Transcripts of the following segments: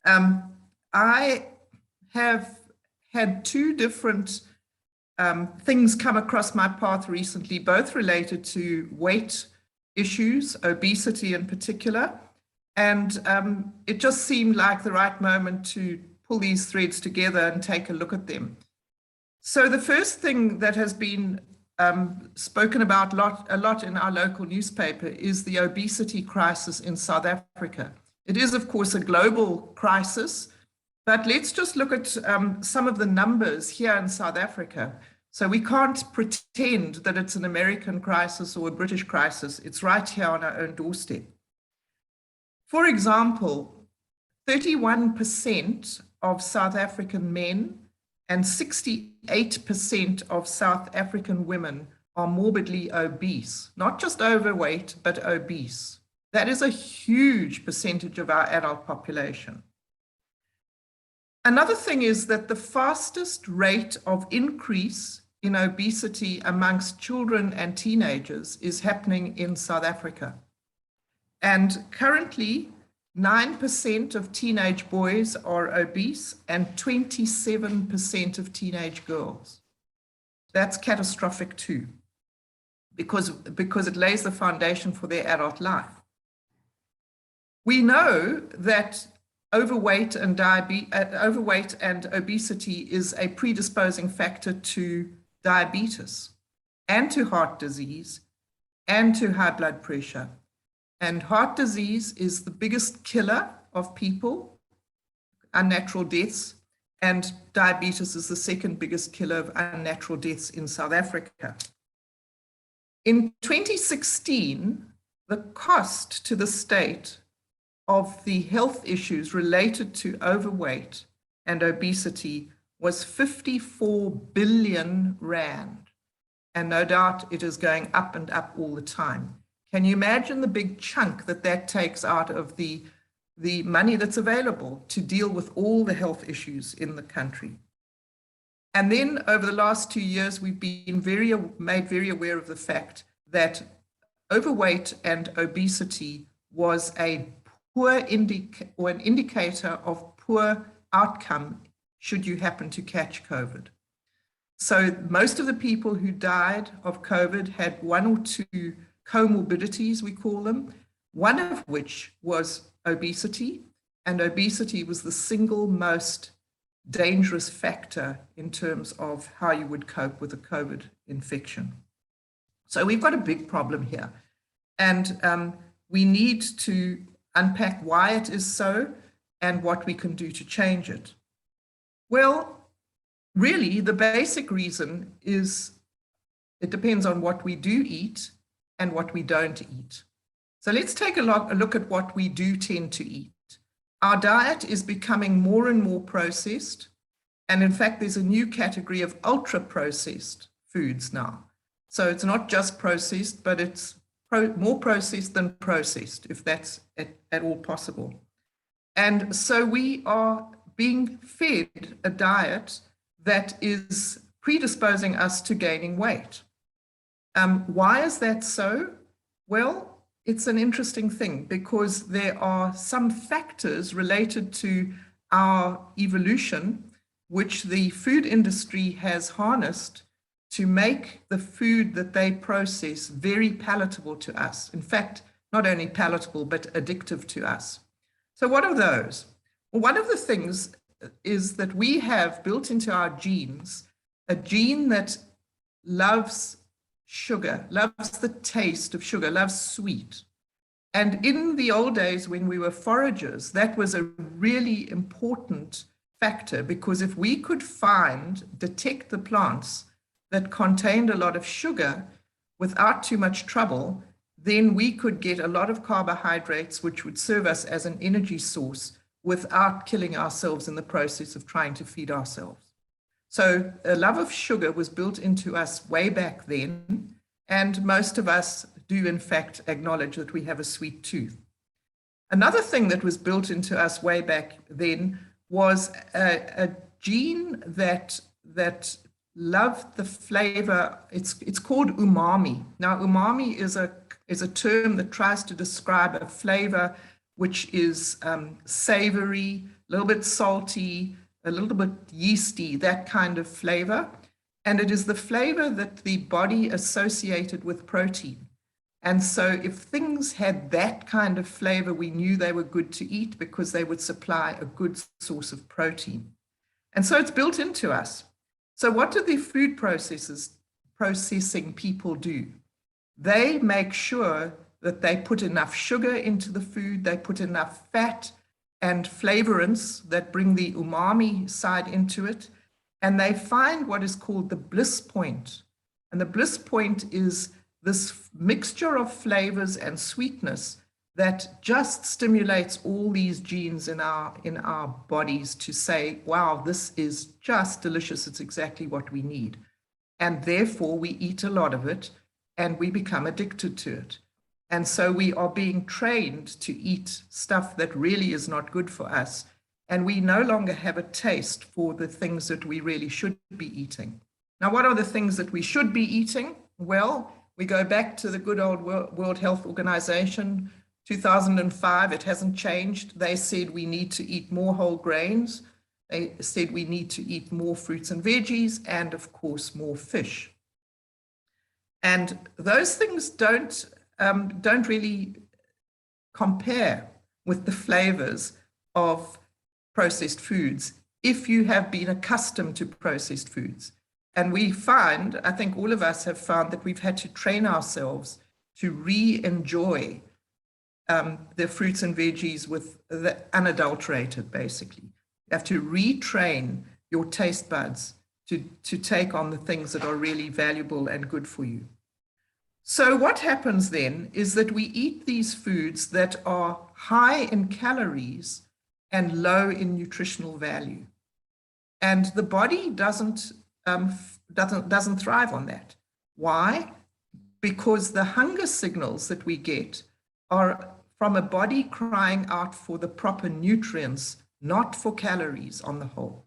I have had two different things come across my path recently, both related to weight issues, obesity in particular. And it just seemed like the right moment to pull these threads together and take a look at them. So the first thing that has been spoken about a lot in our local newspaper is the obesity crisis in South Africa. It is, of course, a global crisis, but let's just look at some of the numbers here in South Africa. So we can't pretend that it's an American crisis or a British crisis. It's right here on our own doorstep. For example, 31% of South African men and 68% of South African women are morbidly obese, not just overweight, but obese. That is a huge percentage of our adult population. Another thing is that the fastest rate of increase in obesity amongst children and teenagers is happening in South Africa. And currently, 9% of teenage boys are obese and 27% of teenage girls. That's catastrophic too, because it lays the foundation for their adult life. We know that overweight and obesity is a predisposing factor to diabetes and to heart disease and to high blood pressure. And heart disease is the biggest killer of people, unnatural deaths, and diabetes is the second biggest killer of unnatural deaths in South Africa. In 2016, the cost to the state of the health issues related to overweight and obesity was 54 billion rand. And no doubt it is going up and up all the time. Can you imagine the big chunk that that takes out of the money that's available to deal with all the health issues in the country? And then over the last 2 years, we've been made very aware of the fact that overweight and obesity was a poor an indicator of poor outcome should you happen to catch COVID. So most of the people who died of COVID had one or two comorbidities, we call them, one of which was obesity, and obesity was the single most dangerous factor in terms of how you would cope with a COVID infection. So we've got a big problem here, and we need to unpack why it is so and what we can do to change it. Well, really, the basic reason is it depends on what we do eat and what we don't eat. So let's take a look at what we do tend to eat. Our diet is becoming more and more processed. And in fact, there's a new category of ultra-processed foods now. So it's not just processed, but it's more processed than processed, if that's at all possible. And so we are being fed a diet that is predisposing us to gaining weight. Why is that so? Well, it's an interesting thing because there are some factors related to our evolution which the food industry has harnessed to make the food that they process very palatable to us. In fact, not only palatable, but addictive to us. So what are those? Well, one of the things is that we have built into our genes a gene that loves sugar, loves the taste of sugar, loves sweet. And in the old days when we were foragers, that was a really important factor because if we could detect the plants that contained a lot of sugar without too much trouble, then we could get a lot of carbohydrates, which would serve us as an energy source without killing ourselves in the process of trying to feed ourselves. So a love of sugar was built into us way back then, and most of us do in fact acknowledge that we have a sweet tooth. Another thing that was built into us way back then was a gene that loved the flavor. It's called umami. Now, umami is a term that tries to describe a flavor which is savory, a little bit salty, a little bit yeasty, that kind of flavor. And it is the flavor that the body associated with protein. And so if things had that kind of flavor, we knew they were good to eat because they would supply a good source of protein. And so it's built into us. So what do the food processing people do? They make sure that they put enough sugar into the food, they put enough fat and flavorants that bring the umami side into it, and they find what is called the bliss point. And the bliss point is this mixture of flavors and sweetness that just stimulates all these genes in our bodies to say, wow, this is just delicious. It's exactly what we need. And therefore we eat a lot of it and we become addicted to it. And so we are being trained to eat stuff that really is not good for us. And we no longer have a taste for the things that we really should be eating. Now, what are the things that we should be eating? Well, we go back to the good old World Health Organization, 2005, it hasn't changed. They said we need to eat more whole grains. They said we need to eat more fruits and veggies, and of course, more fish. And those things don't really compare with the flavors of processed foods if you have been accustomed to processed foods. And we find, I think all of us have found, that we've had to train ourselves to re-enjoy the fruits and veggies with the unadulterated, basically. You have to retrain your taste buds to take on the things that are really valuable and good for you. So what happens then is that we eat these foods that are high in calories and low in nutritional value. And the body doesn't thrive on that. Why? Because the hunger signals that we get are from a body crying out for the proper nutrients, not for calories on the whole.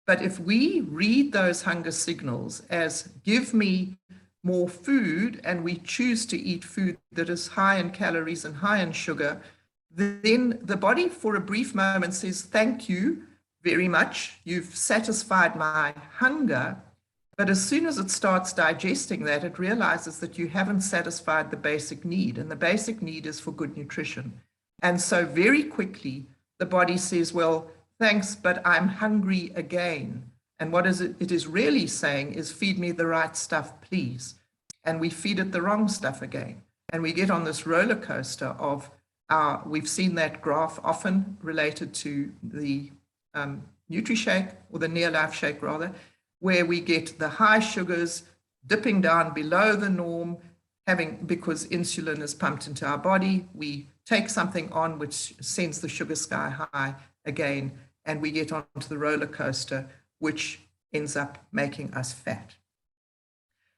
But if we read those hunger signals as give me more food, and we choose to eat food that is high in calories and high in sugar, then the body for a brief moment says, thank you very much, you've satisfied my hunger. But as soon as it starts digesting that, it realizes that you haven't satisfied the basic need, and the basic need is for good nutrition. And so very quickly, the body says, well, thanks, but I'm hungry again. And what is it is really saying is, feed me the right stuff, please. And we feed it the wrong stuff again. And we get on this roller coaster of we've seen that graph often related to the NutriShake, or the Neolife Shake rather, where we get the high sugars dipping down below the norm, because insulin is pumped into our body. We take something on which sends the sugar sky high again, and we get onto the roller coaster, which ends up making us fat.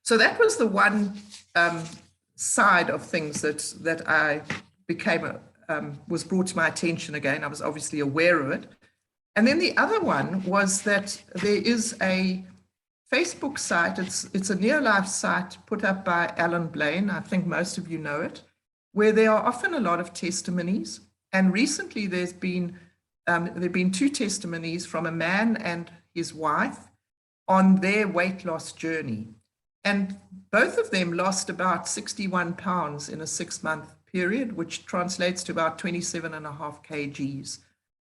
So that was the one side of things that I became, was brought to my attention again. I was obviously aware of it. And then the other one was that there is a Facebook site, it's a Neolife site put up by Alan Blaine, I think most of you know it, where there are often a lot of testimonies. And recently there've been 2 testimonies from a man and his wife on their weight loss journey. And both of them lost about 61 pounds in a 6-month period, which translates to about 27.5 kgs,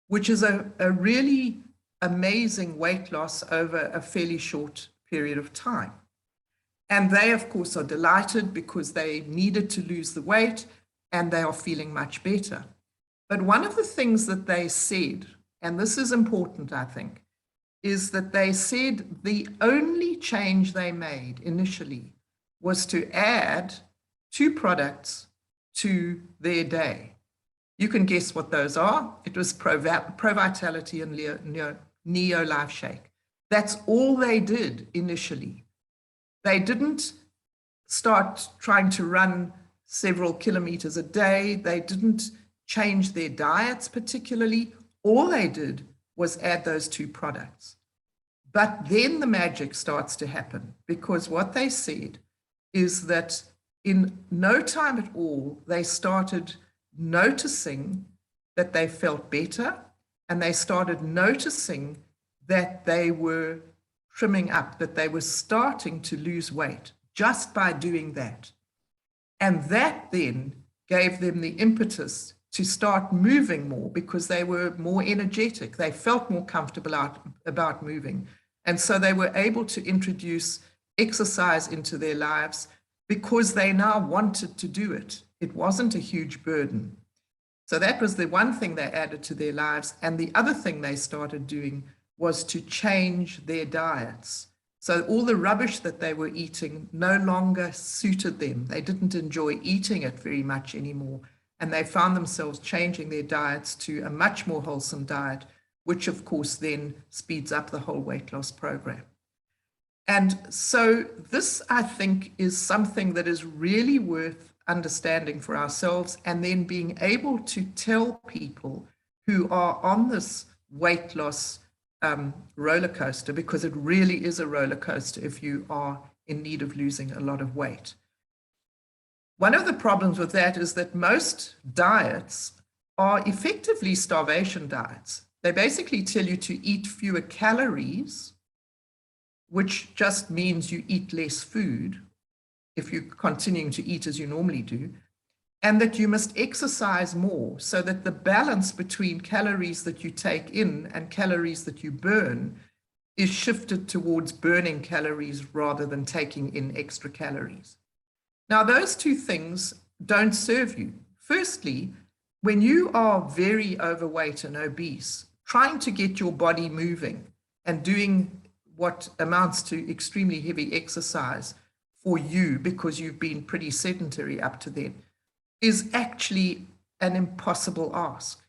which is a really amazing weight loss over a fairly short period of time. And they, of course, are delighted because they needed to lose the weight and they are feeling much better. But one of the things that they said, and this is important, I think, is that they said the only change they made initially was to add 2 products to their day. You can guess what those are. It was Pro Vitality and Neolife Shake. That's all they did initially. They didn't start trying to run several kilometers a day. They didn't change their diets particularly. All they did was add those 2 products. But then the magic starts to happen, because what they said is that in no time at all, they started noticing that they felt better, and they started noticing that they were trimming up, that they were starting to lose weight just by doing that. And that then gave them the impetus to start moving more because they were more energetic. They felt more comfortable about moving. And so they were able to introduce exercise into their lives because they now wanted to do it. It wasn't a huge burden. So that was the one thing they added to their lives. And the other thing they started doing was to change their diets. So all the rubbish that they were eating no longer suited them. They didn't enjoy eating it very much anymore. And they found themselves changing their diets to a much more wholesome diet, which of course then speeds up the whole weight loss program. And so this, I think, is something that is really worth understanding for ourselves, and then being able to tell people who are on this weight loss roller coaster, because it really is a roller coaster if you are in need of losing a lot of weight. One of the problems with that is that most diets are effectively starvation diets. They basically tell you to eat fewer calories, which just means you eat less food if you're continuing to eat as you normally do, and that you must exercise more so that the balance between calories that you take in and calories that you burn is shifted towards burning calories rather than taking in extra calories. Now, those two things don't serve you. Firstly, when you are very overweight and obese, trying to get your body moving and doing what amounts to extremely heavy exercise for you, because you've been pretty sedentary up to then, is actually an impossible ask.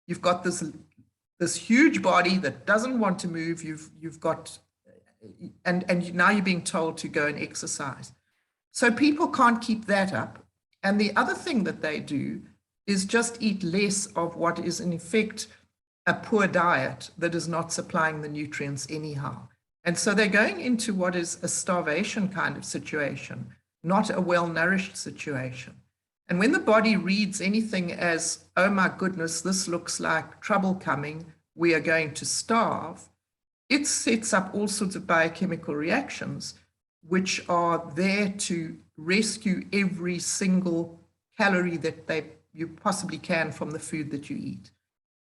You've got this huge body that doesn't want to move. You've got, and now you're being told to go and exercise. So people can't keep that up. And the other thing that they do is just eat less of what is in effect a poor diet that is not supplying the nutrients anyhow. And so they're going into what is a starvation kind of situation, not a well-nourished situation. And when the body reads anything as, oh my goodness, this looks like trouble coming, we are going to starve, it sets up all sorts of biochemical reactions which are there to rescue every single calorie that you possibly can from the food that you eat.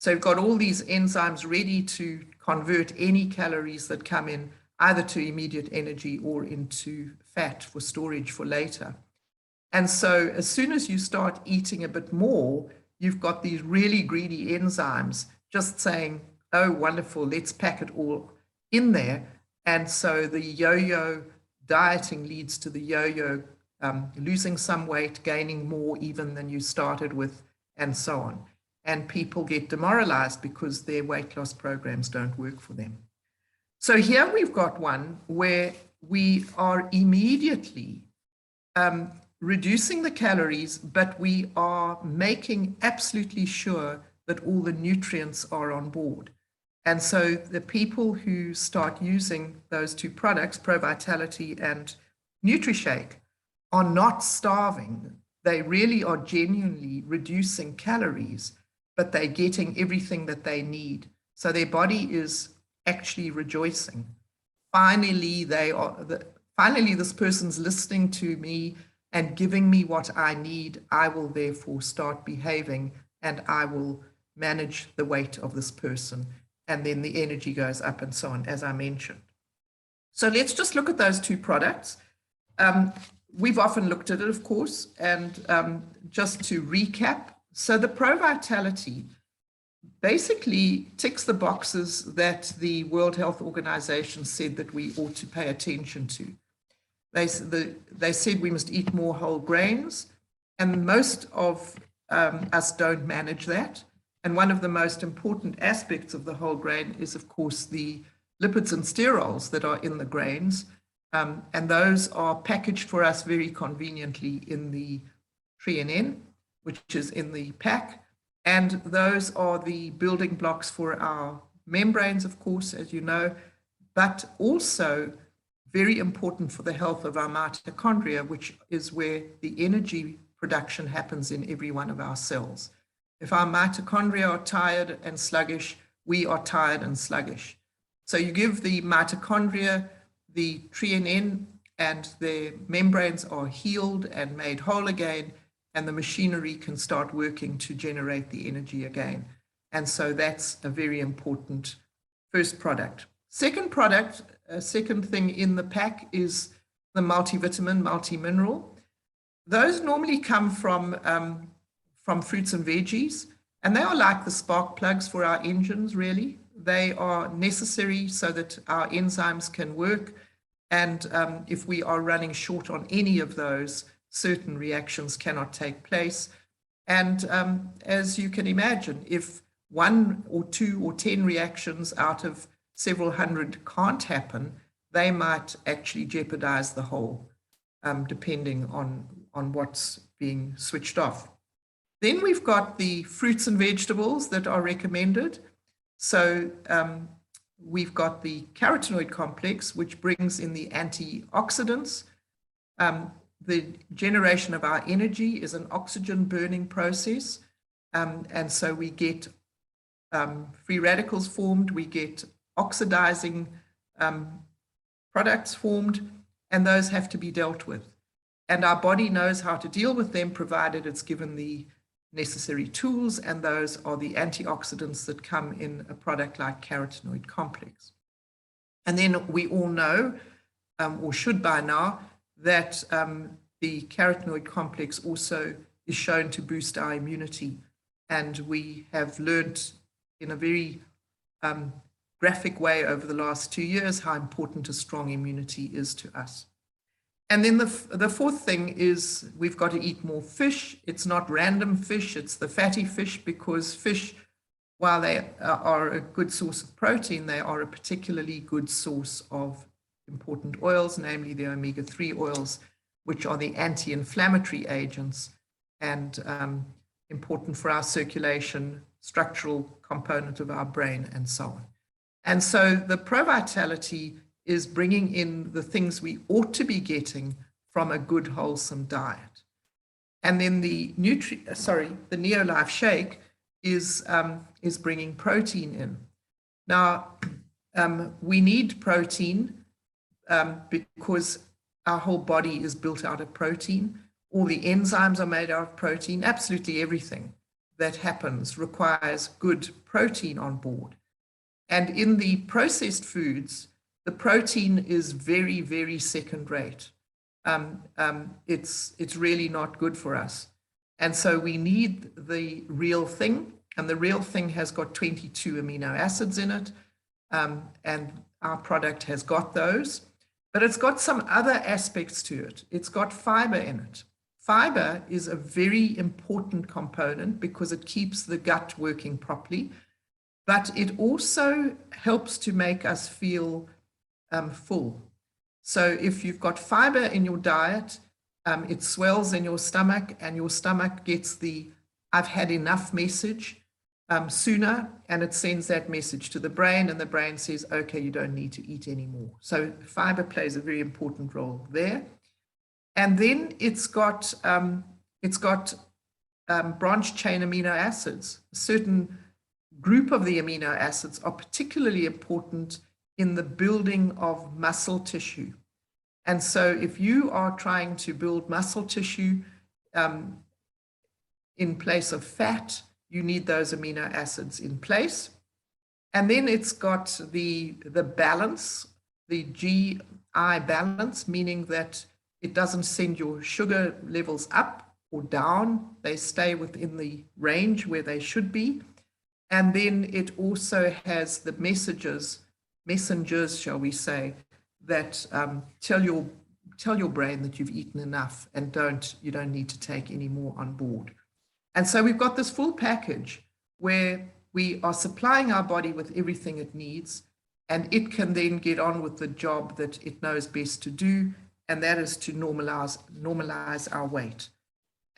So you've got all these enzymes ready to convert any calories that come in either to immediate energy or into fat for storage for later. And so as soon as you start eating a bit more, you've got these really greedy enzymes just saying, oh, wonderful, let's pack it all in there. And so the yo-yo dieting leads to the yo-yo losing some weight, gaining more even than you started with, and so on. And people get demoralized because their weight loss programs don't work for them. So here we've got one where we are immediately reducing the calories, but we are making absolutely sure that all the nutrients are on board. And so the people who start using those two products, Pro Vitality and NutriShake, are not starving. They really are genuinely reducing calories, but they're getting everything that they need. So their body is actually rejoicing. Finally, finally, this person's listening to me and giving me what I need. I will therefore start behaving, and I will manage the weight of this person. And then the energy goes up and so on, as I mentioned. So let's just look at those two products. We've often looked at it, of course, and just to recap, so the Pro Vitality basically ticks the boxes that the World Health Organization said that we ought to pay attention to. They said we must eat more whole grains, and most of us don't manage that. And one of the most important aspects of the whole grain is, of course, the lipids and sterols that are in the grains. And those are packaged for us very conveniently in the TreaNN, which is in the pack. And those are the building blocks for our membranes, of course, as you know, but also very important for the health of our mitochondria, which is where the energy production happens in every one of our cells. If our mitochondria are tired and sluggish, we are tired and sluggish. So you give the mitochondria the TRNN and their membranes are healed and made whole again, and the machinery can start working to generate the energy again. And so that's a very important first product. Second product, second thing in the pack is the multivitamin, multimineral. Those normally come from fruits and veggies, and they are like the spark plugs for our engines, really. They are necessary so that our enzymes can work. And if we are running short on any of those, certain reactions cannot take place. And as you can imagine, if 1 or 2 or 10 reactions out of several hundred can't happen, they might actually jeopardize the whole, depending on what's being switched off. Then we've got the fruits and vegetables that are recommended. So we've got the carotenoid complex, which brings in the antioxidants. The generation of our energy is an oxygen burning process. And so we get free radicals formed, we get oxidizing products formed, and those have to be dealt with. And our body knows how to deal with them, provided it's given the necessary tools, and those are the antioxidants that come in a product like carotenoid complex. And then we all know, or should by now, that the carotenoid complex also is shown to boost our immunity. And we have learned in a very graphic way over the last 2 years how important a strong immunity is to us. And then the fourth thing is we've got to eat more fish. It's not random fish, it's the fatty fish, because fish, while they are a good source of protein, they are a particularly good source of important oils, namely the omega-3 oils, which are the anti-inflammatory agents and important for our circulation, structural component of our brain, and so on. And so the ProVitality is bringing in the things we ought to be getting from a good, wholesome diet. And then the NeoLife Shake is bringing protein in. Now, we need protein because our whole body is built out of protein. All the enzymes are made out of protein. Absolutely everything that happens requires good protein on board. And in the processed foods, the protein is very, very second rate. It's really not good for us. And so we need the real thing, and the real thing has got 22 amino acids in it, and our product has got those, but it's got some other aspects to it. It's got fiber in it. Fiber is a very important component because it keeps the gut working properly, but it also helps to make us feel full. So if you've got fiber in your diet, it swells in your stomach, and your stomach gets the "I've had enough" message sooner, and it sends that message to the brain, and the brain says, okay, you don't need to eat anymore. So fiber plays a very important role there. And then it's got branched chain amino acids. A certain group of the amino acids are particularly important in the building of muscle tissue. And so if you are trying to build muscle tissue in place of fat, you need those amino acids in place. And then it's got the balance, the GI balance, meaning that it doesn't send your sugar levels up or down. They stay within the range where they should be. And then it also has the messengers, shall we say, that tell your brain that you've eaten enough and you don't need to take any more on board. And so we've got this full package where we are supplying our body with everything it needs, and it can then get on with the job that it knows best to do, and that is to normalize our weight.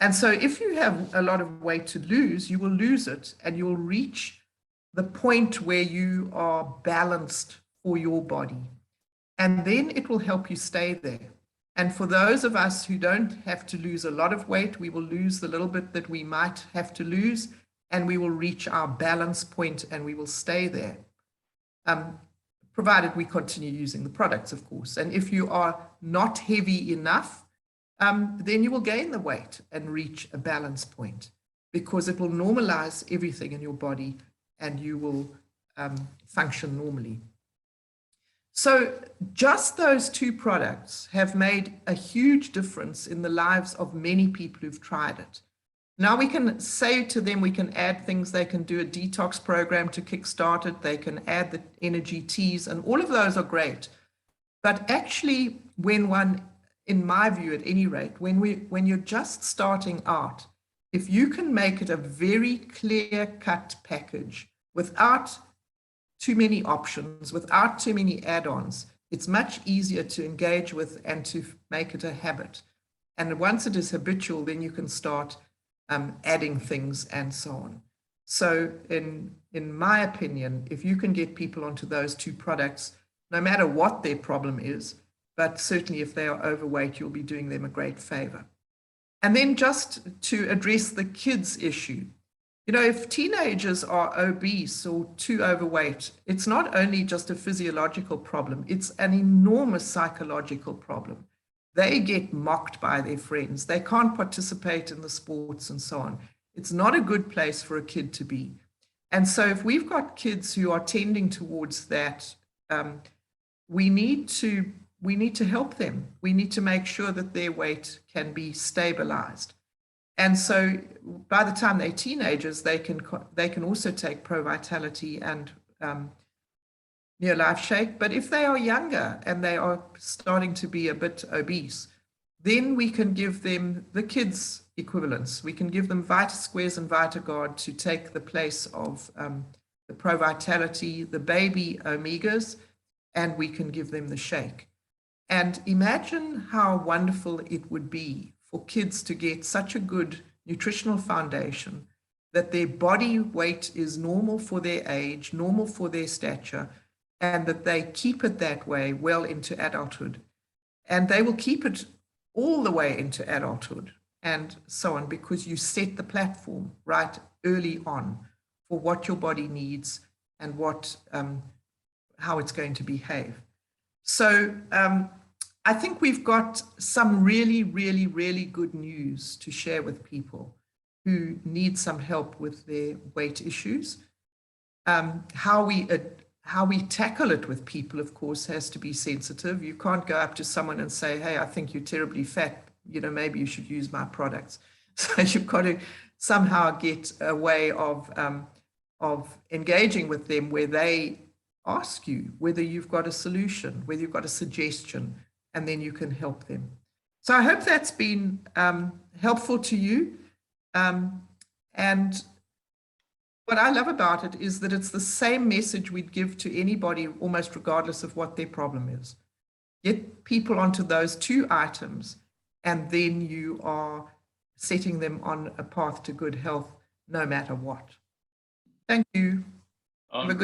And so if you have a lot of weight to lose, you will lose it, and you'll reach the point where you are balanced for your body. And then it will help you stay there. And for those of us who don't have to lose a lot of weight, we will lose the little bit that we might have to lose, and we will reach our balance point and we will stay there, provided we continue using the products, of course. And if you are not heavy enough, then you will gain the weight and reach a balance point, because it will normalize everything in your body and you will function normally. So just those two products have made a huge difference in the lives of many people who've tried it. Now we can say to them, we can add things. They can do a detox program to kickstart it. They can add the energy teas, and all of those are great. But actually, when one, in my view at any rate, when you're just starting out, if you can make it a very clear-cut package without too many options, without too many add-ons, it's much easier to engage with and to make it a habit. And once it is habitual, then you can start adding things and so on. So in my opinion, if you can get people onto those two products, no matter what their problem is, but certainly if they are overweight, you'll be doing them a great favor. And then just to address the kids issue, you know, if teenagers are obese or too overweight, it's not only just a physiological problem, it's an enormous psychological problem. They get mocked by their friends. They can't participate in the sports and so on. It's not a good place for a kid to be. And so if we've got kids who are tending towards that, we need to help them. We need to make sure that their weight can be stabilized. And so by the time they're teenagers, they can also take Pro Vitality and Neolife Shake. But if they are younger and they are starting to be a bit obese, then we can give them the kids' equivalents. We can give them Vita Squares and VitaGuard to take the place of the Pro Vitality, the baby Omegas, and we can give them the shake. And imagine how wonderful it would be for kids to get such a good nutritional foundation that their body weight is normal for their age, normal for their stature, and that they keep it that way well into adulthood. And they will keep it all the way into adulthood and so on, because you set the platform right early on for what your body needs and what how it's going to behave. So I think we've got some really, really, really good news to share with people who need some help with their weight issues. How we tackle it with people, of course, has to be sensitive. You can't go up to someone and say, hey, I think you're terribly fat, you know, maybe you should use my products. So you've got to somehow get a way of engaging with them where they ask you whether you've got a solution, whether you've got a suggestion, and then you can help them. So I hope that's been helpful to you. And what I love about it is that it's the same message we'd give to anybody, almost regardless of what their problem is. Get people onto those two items, and then you are setting them on a path to good health, no matter what. Thank you. Have a good